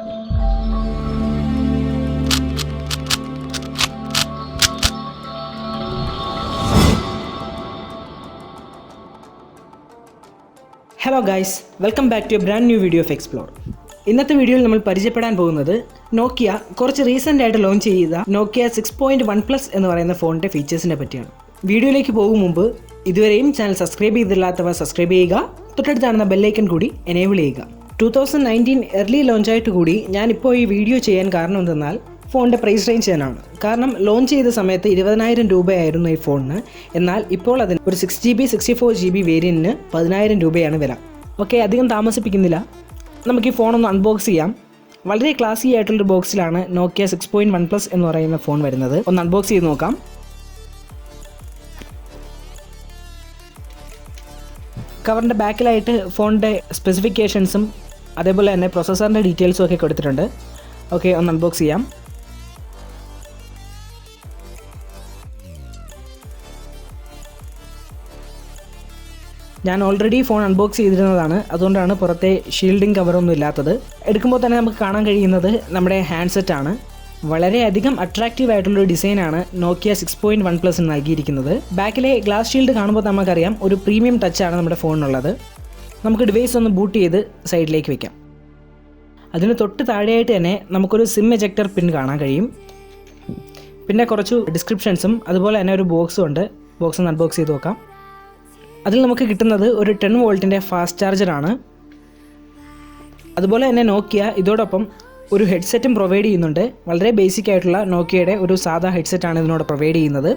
Hello guys, welcome back to a brand new video of explore. ഇന്നത്തെ വീഡിയോയിൽ നമ്മൾ പരിചയപ്പെടാൻ പോകുന്നത് നോക്കിയ കുറച്ച് റീസെൻ്റ് ആയിട്ട് ലോഞ്ച് ചെയ്ത നോക്കിയ 6.1+ എന്ന് പറയുന്ന ഫോണിൻ്റെ ഫീച്ചേഴ്സിനെ പറ്റിയാണ്. വീഡിയോയിലേക്ക് പോകും മുമ്പ് ഇതുവരെയും ചാനൽ സബ്സ്ക്രൈബ് ചെയ്തില്ലാത്തവർ സബ്സ്ക്രൈബ് ചെയ്യുക, തൊട്ടടുത്താണെന്ന ബെല്ലൈക്കൺ കൂടി എനേബിൾ ചെയ്യുക. 2019 എർലി ലോഞ്ചായിട്ട് കൂടി ഞാനിപ്പോൾ ഈ വീഡിയോ ചെയ്യാൻ കാരണം എന്തെന്നാൽ ഫോണിൻ്റെ പ്രൈസ് റേഞ്ച് തന്നെയാണ്. കാരണം ലോഞ്ച് ചെയ്ത സമയത്ത് 20,000 രൂപയായിരുന്നു ഈ ഫോണിന്. എന്നാൽ ഇപ്പോൾ അതിന് ഒരു 6GB 64GB വേരിയൻറ്റിന് 10,000 രൂപയാണ് വില. ഓക്കെ, അധികം താമസിപ്പിക്കുന്നില്ല, നമുക്ക് ഈ ഫോണൊന്ന് അൺബോക്സ് ചെയ്യാം. വളരെ ക്ലാസി ആയിട്ടുള്ളൊരു ബോക്സിലാണ് നോക്കിയ 6.1+ എന്ന് പറയുന്ന ഫോൺ വരുന്നത്. ഒന്ന് അൺബോക്സ് ചെയ്ത് നോക്കാം. കവറിൻ്റെ ബാക്കിലായിട്ട് ഫോണിൻ്റെ സ്പെസിഫിക്കേഷൻസും അതേപോലെ തന്നെ പ്രൊസസ്സറിൻ്റെ ഡീറ്റെയിൽസും ഒക്കെ കൊടുത്തിട്ടുണ്ട്. ഓക്കെ, ഒന്ന് അൺബോക്സ് ചെയ്യാം. ഞാൻ ഓൾറെഡി ഫോൺ അൺബോക്സ് ചെയ്തിരുന്നതാണ്, അതുകൊണ്ടാണ് പുറത്തെ ഷീൽഡിങ് കവറൊന്നും ഇല്ലാത്തത്. എടുക്കുമ്പോൾ തന്നെ നമുക്ക് കാണാൻ കഴിയുന്നത് നമ്മുടെ ഹാൻഡ്സെറ്റാണ്. വളരെയധികം അട്രാക്റ്റീവ് ആയിട്ടുള്ളൊരു ഡിസൈനാണ് നോക്കിയ 6.1+ നൽകിയിരിക്കുന്നത്. ബാക്കിലെ ഗ്ലാസ് ഷീൽഡ് കാണുമ്പോൾ നമുക്കറിയാം ഒരു പ്രീമിയം ടച്ചാണ് നമ്മുടെ ഫോണിനുള്ളത്. നമുക്ക് ഡിവൈസ് ഒന്ന് ബൂട്ട് ചെയ്ത് സൈഡിലേക്ക് വെക്കാം. അതിന് തൊട്ട് താഴെയായിട്ട് തന്നെ നമുക്കൊരു സിം എജക്ടർ പിൻ കാണാൻ കഴിയും. പിന്നെ കുറച്ച് ഡിസ്ക്രിപ്ഷൻസും അതുപോലെ തന്നെ ഒരു ബോക്സും ഉണ്ട്. ബോക്സ് ഒന്ന് അൺബോക്സ് ചെയ്ത് നോക്കാം. അതിൽ നമുക്ക് കിട്ടുന്നത് ഒരു 10 വോൾട്ടിൻ്റെ ഫാസ്റ്റ് ചാർജറാണ്. അതുപോലെ തന്നെ നോക്കിയ ഇതോടൊപ്പം ഒരു ഹെഡ്സെറ്റും പ്രൊവൈഡ് ചെയ്യുന്നുണ്ട്. വളരെ ബേസിക് ആയിട്ടുള്ള നോക്കിയയുടെ ഒരു സാധാ ഹെഡ്സെറ്റാണ് ഇതിനോട് പ്രൊവൈഡ് ചെയ്യുന്നത്.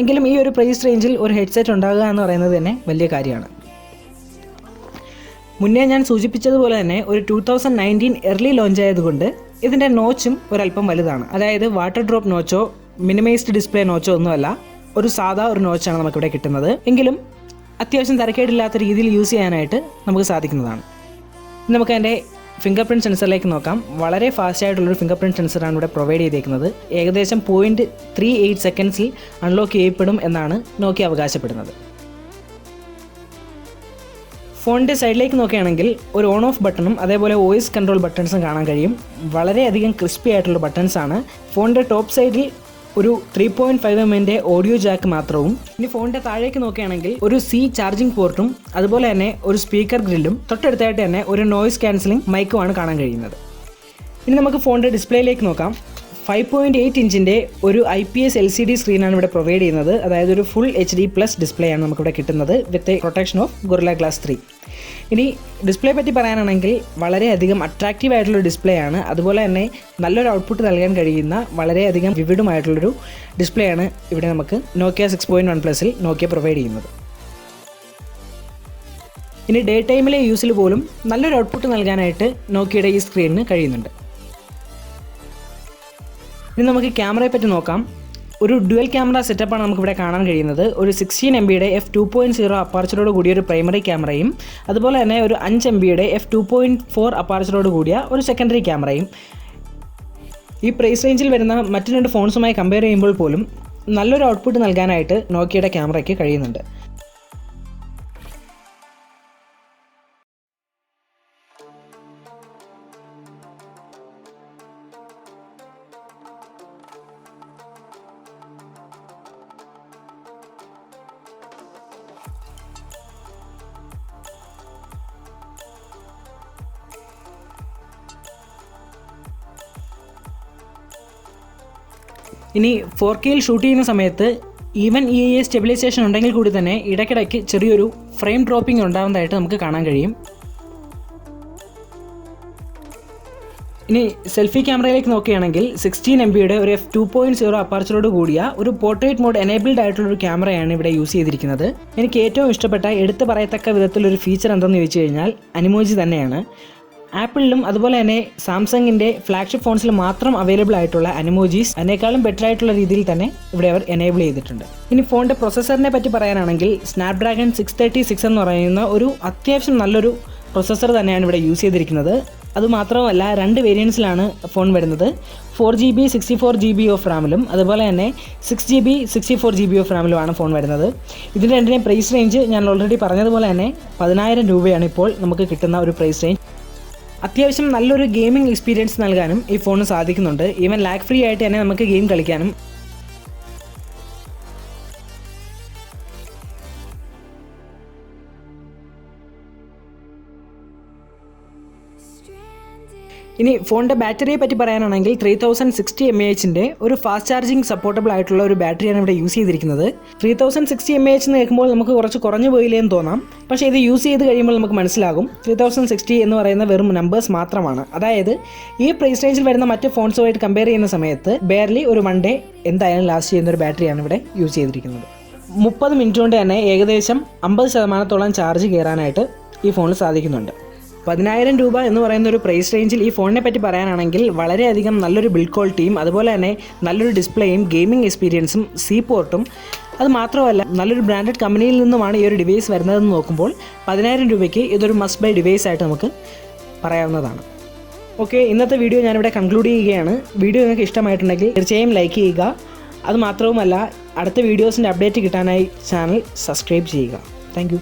എങ്കിലും ഈ ഒരു പ്രൈസ് റേഞ്ചിൽ ഒരു ഹെഡ്സെറ്റ് ഉണ്ടാകുക എന്ന് പറയുന്നത് തന്നെ വലിയ കാര്യമാണ്. മുന്നേ ഞാൻ സൂചിപ്പിച്ചതുപോലെ തന്നെ ഒരു 2019 എർലി ലോഞ്ച് ആയതുകൊണ്ട് ഇതിൻ്റെ നോച്ചും ഒരല്പം വലുതാണ്. അതായത് വാട്ടർ ഡ്രോപ്പ് നോച്ചോ മിനിമൈസ്ഡ് ഡിസ്പ്ലേ നോച്ചോ ഒന്നുമല്ല, ഒരു സാധാ ഒരു നോച്ചാണ് നമുക്കിവിടെ കിട്ടുന്നത്. എങ്കിലും അത്യാവശ്യം തരക്കേടില്ലാത്ത രീതിയിൽ യൂസ് ചെയ്യാനായിട്ട് നമുക്ക് സാധിക്കുന്നതാണ്. നമുക്ക് അതിൻ്റെ ഫിംഗർ പ്രിൻറ്റ് സെൻസറിലേക്ക് നോക്കാം. വളരെ ഫാസ്റ്റ് ആയിട്ടുള്ളൊരു ഫിംഗർ പ്രിൻറ്റ് സെൻസറാണ് ഇവിടെ പ്രൊവൈഡ് ചെയ്തേക്കുന്നത്. ഏകദേശം 0.38 സെക്കൻഡ്സിൽ അൺലോക്ക് ചെയ്യപ്പെടും എന്നാണ് നോക്കിയ അവകാശപ്പെടുന്നത്. ഫോണിൻ്റെ സൈഡിലേക്ക് നോക്കുകയാണെങ്കിൽ ഒരു ഓൺ ഓഫ് ബട്ടണും അതേപോലെ വോയിസ് കൺട്രോൾ ബട്ടൺസും കാണാൻ കഴിയും. വളരെയധികം ക്രിസ്പി ആയിട്ടുള്ള ബട്ടൺസാണ്. ഫോണിൻ്റെ ടോപ്പ് സൈഡിൽ ഒരു 3.5mm ഓഡിയോ ജാക്ക് മാത്രവും. ഇനി ഫോണിൻ്റെ താഴേക്ക് നോക്കുകയാണെങ്കിൽ ഒരു C ചാർജിംഗ് പോർട്ടും അതുപോലെ തന്നെ ഒരു സ്പീക്കർ ഗ്രില്ലും തൊട്ടടുത്തായിട്ട് തന്നെ ഒരു നോയിസ് ക്യാൻസലിംഗ് മൈക്കുമാണ് കാണാൻ കഴിയുന്നത്. ഇനി നമുക്ക് ഫോണിൻ്റെ ഡിസ്പ്ലേയിലേക്ക് നോക്കാം. 5.8 ഇഞ്ചിൻ്റെ ഒരു IPS LCD സ്ക്രീനാണ് ഇവിടെ പ്രൊവൈഡ് ചെയ്യുന്നത്. അതായത് ഒരു ഫുൾ HD+ ഡിസ്പ്ലേ ആണ് നമുക്കിവിടെ കിട്ടുന്നത് വിത്ത് പ്രൊട്ടക്ഷൻ ഓഫ് ഗൊറില്ല ഗ്ലാസ് 3. ഇനി ഡിസ്പ്ലേ പറ്റി പറയാനാണെങ്കിൽ വളരെയധികം അട്രാക്റ്റീവ് ആയിട്ടുള്ള ഡിസ്പ്ലേ ആണ്. അതുപോലെ തന്നെ നല്ലൊരു ഔട്ട്പുട്ട് നൽകാൻ കഴിയുന്ന വളരെയധികം വിവിഡുമായിട്ടുള്ളൊരു ഡിസ്പ്ലേ ആണ് ഇവിടെ നമുക്ക് നോക്കിയ 6.1+ൽ നോക്കിയ പ്രൊവൈഡ് ചെയ്യുന്നത്. ഇനി ഡേ ടൈമിലെ യൂസിൽ പോലും നല്ലൊരു ഔട്ട്പുട്ട് നൽകാനായിട്ട് നോക്കിയയുടെ ഈ സ്ക്രീനിന് കഴിയുന്നുണ്ട്. ഇനി നമുക്ക് ക്യാമറയെ പറ്റി നോക്കാം. ഒരു ഡ്യുവൽ ക്യാമറ സെറ്റപ്പാണ് നമുക്കിവിടെ കാണാൻ കഴിയുന്നത്. ഒരു 16MB f2.0 അപ്പാർച്ചറോട് കൂടിയ ഒരു പ്രൈമറി ക്യാമറയും അതുപോലെ തന്നെ ഒരു 5MB f2.4 അപ്പാർച്ചറോട് കൂടിയ ഒരു സെക്കൻഡറി ക്യാമറയും. ഈ പ്രൈസ് റേഞ്ചിൽ വരുന്ന മറ്റു 2 ഫോൺസുമായി കമ്പയർ ചെയ്യുമ്പോൾ പോലും നല്ലൊരു ഔട്ട്പുട്ട് നൽകാനായിട്ട് നോക്കിയയുടെ ക്യാമറയ്ക്ക് കഴിയുന്നുണ്ട്. ഇനി 4Kയിൽ ഷൂട്ട് ചെയ്യുന്ന സമയത്ത് ഈവൻ EIA സ്റ്റെബിലൈസേഷൻ ഉണ്ടെങ്കിൽ കൂടി തന്നെ ഇടയ്ക്കിടയ്ക്ക് ചെറിയൊരു ഫ്രെയിം ഡ്രോപ്പിംഗ് ഉണ്ടാകുന്നതായിട്ട് നമുക്ക് കാണാൻ കഴിയും. ഇനി സെൽഫി ക്യാമറയിലേക്ക് നോക്കുകയാണെങ്കിൽ 16MB ഒരു f2.0 അപ്പാർച്ചറോട് കൂടിയ ഒരു പോർട്രേറ്റ് മോഡ് എനേബിൾഡ് ആയിട്ടുള്ളൊരു ക്യാമറയാണ് ഇവിടെ യൂസ് ചെയ്തിരിക്കുന്നത്. എനിക്ക് ഏറ്റവും ഇഷ്ടപ്പെട്ട എടുത്തു പറയത്തക്ക വിധത്തിലൊരു ഫീച്ചർ എന്തെന്ന് ചോദിച്ചു കഴിഞ്ഞാൽ അനിമോജി തന്നെയാണ്. ആപ്പിളിലും അതുപോലെ തന്നെ സാംസങ്ങിൻ്റെ ഫ്ലാഗ്ഷിപ്പ് ഫോൺസിൽ മാത്രം അവൈലബിൾ ആയിട്ടുള്ള അനിമോജീസ് അതിനേക്കാളും ബെറ്റർ ആയിട്ടുള്ള രീതിയിൽ തന്നെ ഇവിടെ അവർ എനേബിൾ ചെയ്തിട്ടുണ്ട്. ഇനി ഫോണിൻ്റെ പ്രൊസസ്സറിനെ പറ്റി പറയാനാണെങ്കിൽ സ്നാപ്ഡ്രാഗൺ 636 എന്ന് പറയുന്ന ഒരു അത്യാവശ്യം നല്ലൊരു പ്രൊസസ്സർ തന്നെയാണ് ഇവിടെ യൂസ് ചെയ്തിരിക്കുന്നത്. അതുമാത്രമല്ല 2 വേരിയൻസിലാണ് ഫോൺ വരുന്നത്. 4GB 64GB ഓഫ് റാമിലും അതുപോലെ തന്നെ 6GB 64GB ഓഫ് റാമിലുമാണ് ഫോൺ വരുന്നത്. ഇതിൻ്റെ രണ്ടിൻ്റെയും പ്രൈസ് റേഞ്ച് ഞാൻ ഓൾറെഡി പറഞ്ഞതുപോലെ തന്നെ 10,000 രൂപയാണ് ഇപ്പോൾ നമുക്ക് കിട്ടുന്ന ഒരു പ്രൈസ് റേഞ്ച്. അത്യാവശ്യം നല്ലൊരു ഗെയിമിംഗ് എക്സ്പീരിയൻസ് നൽകാനും ഈ ഫോണിന് സാധിക്കുന്നുണ്ട്. ഈവൻ ലാഗ് ഫ്രീ ആയിട്ട് തന്നെ നമുക്ക് ഗെയിം കളിക്കാനും. ഇനി ഫോണിൻ്റെ ബാറ്ററിയെ പറ്റി പറയാനാണെങ്കിൽ 3060 mAh ഒരു ഫാസ്റ്റ് ചാർജിങ് സപ്പോർട്ടബിൾ ആയിട്ടുള്ള ഒരു ബാറ്ററിയാണ് ഇവിടെ യൂസ് ചെയ്തിരിക്കുന്നത്. 3060 mAh എന്ന് കേൾക്കുമ്പോൾ നമുക്ക് കുറച്ച് കുറഞ്ഞു പോയില്ലേ എന്ന് തോന്നാം. പക്ഷേ ഇത് യൂസ് ചെയ്ത് കഴിയുമ്പോൾ നമുക്ക് മനസ്സിലാകും 3060 എന്ന് പറയുന്ന വെറും നമ്പേഴ്സ് മാത്രമാണ്. അതായത് ഈ പ്രൈസ് റേഞ്ചിൽ വരുന്ന മറ്റ് ഫോൺസുമായിട്ട് കമ്പയർ ചെയ്യുന്ന സമയത്ത് ബെയർലി ഒരു 1 ഡേ എന്തായാലും ലാസ്റ്റ് ചെയ്യുന്ന ഒരു ബാറ്ററിയാണ് ഇവിടെ യൂസ് ചെയ്തിരിക്കുന്നത്. 30 മിനിറ്റ് കൊണ്ട് തന്നെ ഏകദേശം 50% ചാർജ് കയറാനായിട്ട് ഈ ഫോണിൽ സാധിക്കുന്നുണ്ട്. 10,000 രൂപ എന്ന് പറയുന്ന ഒരു പ്രൈസ് റേഞ്ചിൽ ഈ ഫോണിനെ പറ്റി പറയാനാണെങ്കിൽ വളരെയധികം നല്ലൊരു ബിൽഡ് ക്വാളിറ്റിയും അതുപോലെ തന്നെ നല്ലൊരു ഡിസ്പ്ലേയും ഗെയിമിംഗ് എക്സ്പീരിയൻസും സി പോർട്ടും അത് മാത്രമല്ല നല്ലൊരു ബ്രാൻഡഡ് കമ്പനിയിൽ നിന്നുമാണ് ഈ ഒരു ഡിവൈസ് വരുന്നതെന്ന് നോക്കുമ്പോൾ 10,000 രൂപയ്ക്ക് ഇതൊരു മസ്റ്റ് ബൈ ഡിവൈസ് ആയിട്ട് നമുക്ക് പറയാവുന്നതാണ്. ഓക്കെ, ഇന്നത്തെ വീഡിയോ ഞാനിവിടെ കൺക്ലൂഡ് ചെയ്യുകയാണ്. വീഡിയോ നിങ്ങൾക്ക് ഇഷ്ടമായിട്ടുണ്ടെങ്കിൽ തീർച്ചയായും ലൈക്ക് ചെയ്യുക. അതുമാത്രവുമല്ല അടുത്ത വീഡിയോസിൻ്റെ അപ്ഡേറ്റ് കിട്ടാനായി ചാനൽ സബ്സ്ക്രൈബ് ചെയ്യുക. താങ്ക്